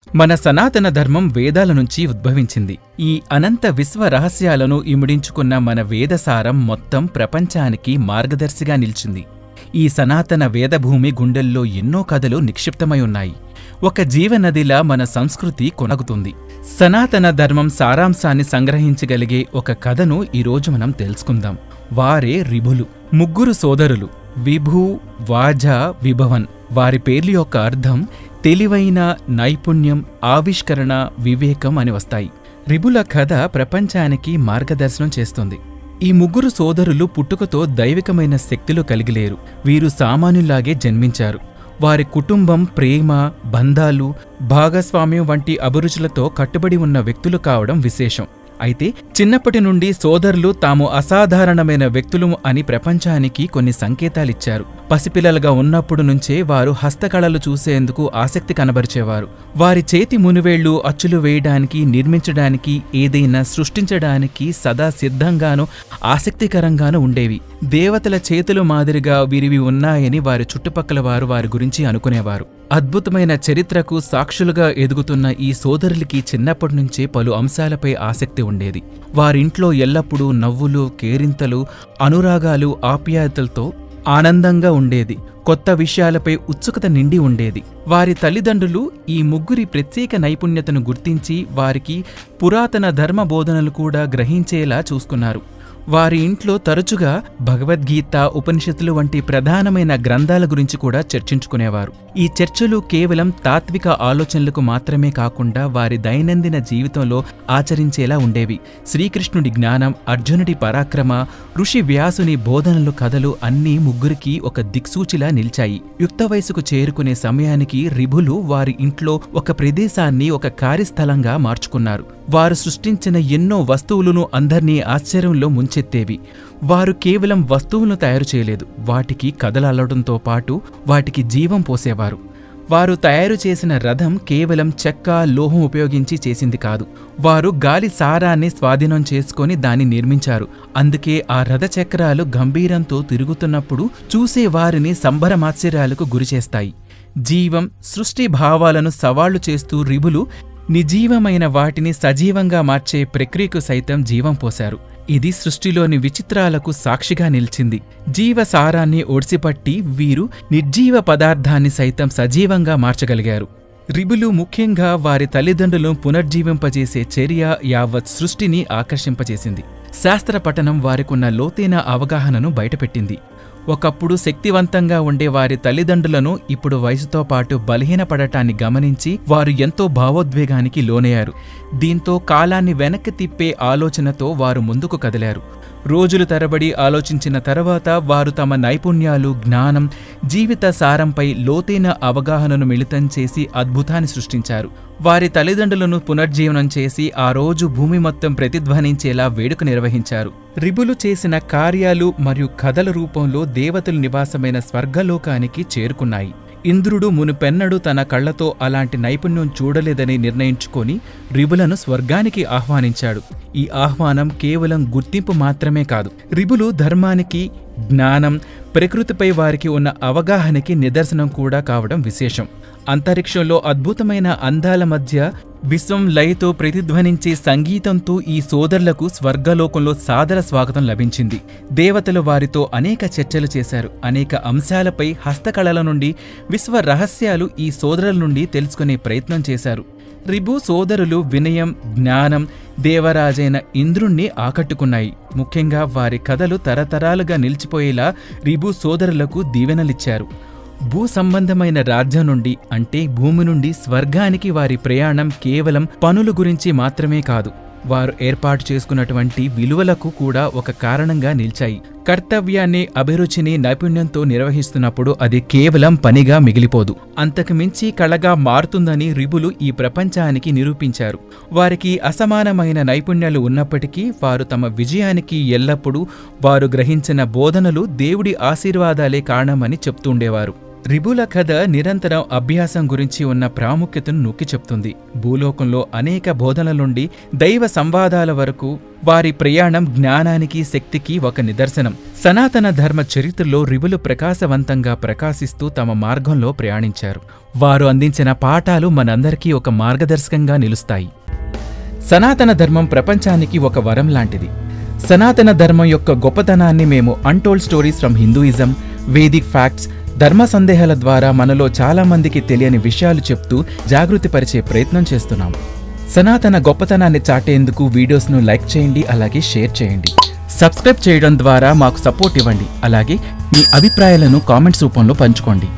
మన సనాతన ధర్మం వేదాల నుంచి ఉద్భవించింది. ఈ అనంత విశ్వ రహస్యాలను ఇమిడించుకున్న మన వేదసారం మొత్తం ప్రపంచానికి మార్గదర్శిగా నిలిచింది. ఈ సనాతన వేదభూమి గుండెల్లో ఎన్నో కథలు నిక్షిప్తమై ఉన్నాయి. ఒక జీవనదిలా మన సంస్కృతి కొనగుతుంది. సనాతన ధర్మం సారాంశాన్ని సంగ్రహించగలిగే ఒక కథను ఈరోజు మనం తెలుసుకుందాం. వారే రిభులు. ముగ్గురు సోదరులు, విభు, వాజ, విభవన్. వారి పేర్ల యొక్క అర్థం తెలివైన, నైపుణ్యం, ఆవిష్కరణ, వివేకం అని వస్తాయి. రిభుల కథ ప్రపంచానికి మార్గదర్శనం చేస్తుంది. ఈ ముగ్గురు సోదరులు పుట్టుకతో దైవికమైన శక్తులు కలిగిలేరు. వీరు సామాన్యులాగే జన్మించారు. వారి కుటుంబం ప్రేమ, బంధాలు, భాగస్వామ్యం వంటి అభిరుచులతో కట్టుబడి ఉన్న వ్యక్తులు కావడం విశేషం. అయితే చిన్నప్పటి నుండి సోదరులు తాము అసాధారణమైన వ్యక్తులు అని ప్రపంచానికి కొన్ని సంకేతాలిచ్చారు. పసిపిల్లలుగా ఉన్నప్పుడు నుంచే వారు హస్తకళలు చూసేందుకు ఆసక్తి కనబరిచేవారు. వారి చేతి మునివేళ్లు అచ్చులు వేయడానికి, నిర్మించడానికి, ఏదైనా సృష్టించడానికి సదా సిద్ధంగానూ ఆసక్తికరంగానూ ఉండేవి. దేవతల చేతులు మాదిరిగా వీరివి ఉన్నాయని వారి చుట్టుపక్కల వారు వారి గురించి అనుకునేవారు. అద్భుతమైన చరిత్రకు సాక్షులుగా ఎదుగుతున్న ఈ సోదరులకి చిన్నప్పటి నుంచే పలు అంశాలపై ఆసక్తి ఉండేది. వారింట్లో ఎల్లప్పుడూ నవ్వులు, కేరింతలు, అనురాగాలు, ఆప్యాయతలతో ఆనందంగా ఉండేది. కొత్త విషయాలపై ఉత్సుకత నిండి ఉండేది. వారి తల్లిదండ్రులు ఈ ముగ్గురి ప్రత్యేక నైపుణ్యతను గుర్తించి వారికి పురాతన ధర్మ బోధనలు కూడా గ్రహించేలా చూసుకున్నారు. వారి ఇంట్లో తరచుగా భగవద్గీత, ఉపనిషత్తులు వంటి ప్రధానమైన గ్రంథాల గురించి కూడా చర్చించుకునేవారు. ఈ చర్చలు కేవలం తాత్విక ఆలోచనలకు మాత్రమే కాకుండా వారి దైనందిన జీవితంలో ఆచరించేలా ఉండేవి. శ్రీకృష్ణుడి జ్ఞానం, అర్జునుడి పరాక్రమ, ఋషి వ్యాసుని బోధనలు, కథలు అన్నీ ముగ్గురికి ఒక దిక్సూచిలా నిలిచాయి. యుక్త వయసుకు చేరుకునే సమయానికి రిభులు వారి ఇంట్లో ఒక ప్రదేశాన్ని ఒక కార్యస్థలంగా మార్చుకున్నారు. వారు సృష్టించిన ఎన్నో వస్తువులను అందర్నీ ఆశ్చర్యంలో ముంచెత్తేవి. వారు కేవలం వస్తువులను తయారు చేయలేదు, వాటికి కథలు అల్లడంతో పాటు వాటికి జీవం పోసేవారు. వారు తయారు చేసిన రథం కేవలం చెక్క, లోహం ఉపయోగించి చేసింది కాదు. వారు గాలి సారాన్ని స్వాధీనం చేసుకొని దాన్ని నిర్మించారు. అందుకే ఆ రథ చక్రాలు గంభీరంతో తిరుగుతున్నప్పుడు చూసే వారిని సంభరమాశ్చర్యాలకు గురిచేస్తాయి. జీవం, సృష్టి భావాలను సవాళ్లు చేస్తూ రిభులు నిర్జీవమైన వాటిని సజీవంగా మార్చే ప్రక్రియకు సైతం జీవం పోశారు. ఇది సృష్టిలోని విచిత్రాలకు సాక్షిగా నిలిచింది. జీవసారాన్ని ఒడిసిపట్టి వీరు నిర్జీవ పదార్థాన్ని సైతం సజీవంగా మార్చగలిగారు. రిభులు ముఖ్యంగా వారి తల్లిదండ్రులను పునర్జీవింపజేసే చర్య యావత్ సృష్టిని ఆకర్షింపజేసింది. శాస్త్ర పఠనం వారికున్న లోతైన అవగాహనను బయటపెట్టింది. ఒకప్పుడు శక్తివంతంగా ఉండే వారి తల్లిదండ్రులను ఇప్పుడు వయసుతో పాటు బలహీనపడటాన్ని గమనించి వారు ఎంతో భావోద్వేగానికి లోనయ్యారు. దీంతో కాలాన్ని వెనక్కి తిప్పే ఆలోచనతో వారు ముందుకు కదిలారు. రోజులు తరబడి ఆలోచించిన తర్వాత వారు తమ నైపుణ్యాలు, జ్ఞానం, జీవిత సారంపై లోతైన అవగాహనను మిళితం చేసి అద్భుతాన్ని సృష్టించారు. వారి తల్లిదండ్రులను పునర్జీవనం చేసి ఆ రోజు భూమి మొత్తం ప్రతిధ్వనించేలా వేడుక నిర్వహించారు. రిభులు చేసిన కార్యాలు మరియు కథల రూపంలో దేవతలు నివాసమైన స్వర్గలోకానికి చేరుకున్నాయి. ఇంద్రుడు మునుపెన్నడూ తన కళ్లతో అలాంటి నైపుణ్యం చూడలేదని నిర్ణయించుకొని రిభులను స్వర్గానికి ఆహ్వానించాడు. ఈ ఆహ్వానం కేవలం గుర్తింపు మాత్రమే కాదు, రిభులు ధర్మానికి, జ్ఞానం, ప్రకృతిపై వారికి ఉన్న అవగాహనకి నిదర్శనం కూడా కావడం విశేషం. అంతరిక్షంలో అద్భుతమైన అందాల మధ్య విశ్వం లయతో ప్రతిధ్వనించే సంగీతంతో ఈ సోదరులకు స్వర్గలోకంలో సాదర స్వాగతం లభించింది. దేవతలు వారితో అనేక చర్చలు చేశారు. అనేక అంశాలపై, హస్తకళల నుండి విశ్వ రహస్యాలు ఈ సోదరుల నుండి తెలుసుకునే ప్రయత్నం చేశారు. రిభు సోదరులు వినయం, జ్ఞానం, దేవరాజైన ఇంద్రుణ్ణి ఆకట్టుకున్నాయి. ముఖ్యంగా వారి కథలు తరతరాలుగా నిలిచిపోయేలా రిభు సోదరులకు దీవెనలిచ్చారు. భూ సంబంధమైన రాజ్యం నుండి, అంటే భూమి నుండి స్వర్గానికి వారి ప్రయాణం కేవలం పనుల గురించి మాత్రమే కాదు, వారు ఏర్పాటు చేసుకున్నటువంటి విలువలకు కూడా ఒక కారణంగా నిలిచాయి. కర్తవ్యాన్ని, అభిరుచిని నైపుణ్యంతో నిర్వహిస్తున్నప్పుడు అది కేవలం పనిగా మిగిలిపోదు, అంతకుమించి కళగా మారుతుందని రిభులు ఈ ప్రపంచానికి నిరూపించారు. వారికి అసమానమైన నైపుణ్యాలు ఉన్నప్పటికీ వారు తమ విజయానికి ఎల్లప్పుడూ వారు గ్రహించిన బోధనలు దేవుడి ఆశీర్వాదాలే కారణమని చెప్తుండేవారు. రిబుల కథ నిరంతరం అభ్యాసం గురించి ఉన్న ప్రాముఖ్యతను నొక్కి చెప్తుంది. భూలోకంలో అనేక బోధనల నుండి దైవ సంవాదాల వరకు వారి ప్రయాణం జ్ఞానానికి, శక్తికి ఒక నిదర్శనం. సనాతన ధర్మ చరిత్రలో రిబులు ప్రకాశవంతంగా ప్రకాశిస్తూ తమ మార్గంలో ప్రయాణించారు. వారు అందించిన పాఠాలు మనందరికీ ఒక మార్గదర్శకంగా నిలుస్తాయి. సనాతన ధర్మం ప్రపంచానికి ఒక వరం లాంటిది. సనాతన ధర్మం యొక్క గొప్పతనాన్ని మేము untold stories from Hinduism, Vedic facts, ధర్మ సందేహాల ద్వారా మనలో చాలామందికి తెలియని విషయాలు చెప్తూ జాగృతిపరిచే ప్రయత్నం చేస్తున్నాం. సనాతన గొప్పతనాన్ని చాటేందుకు వీడియోస్ను లైక్ చేయండి, అలాగే షేర్ చేయండి. సబ్స్క్రైబ్ చేయడం ద్వారా మాకు సపోర్ట్ ఇవ్వండి. అలాగే మీ అభిప్రాయాలను కామెంట్స్ రూపంలో పంచుకోండి.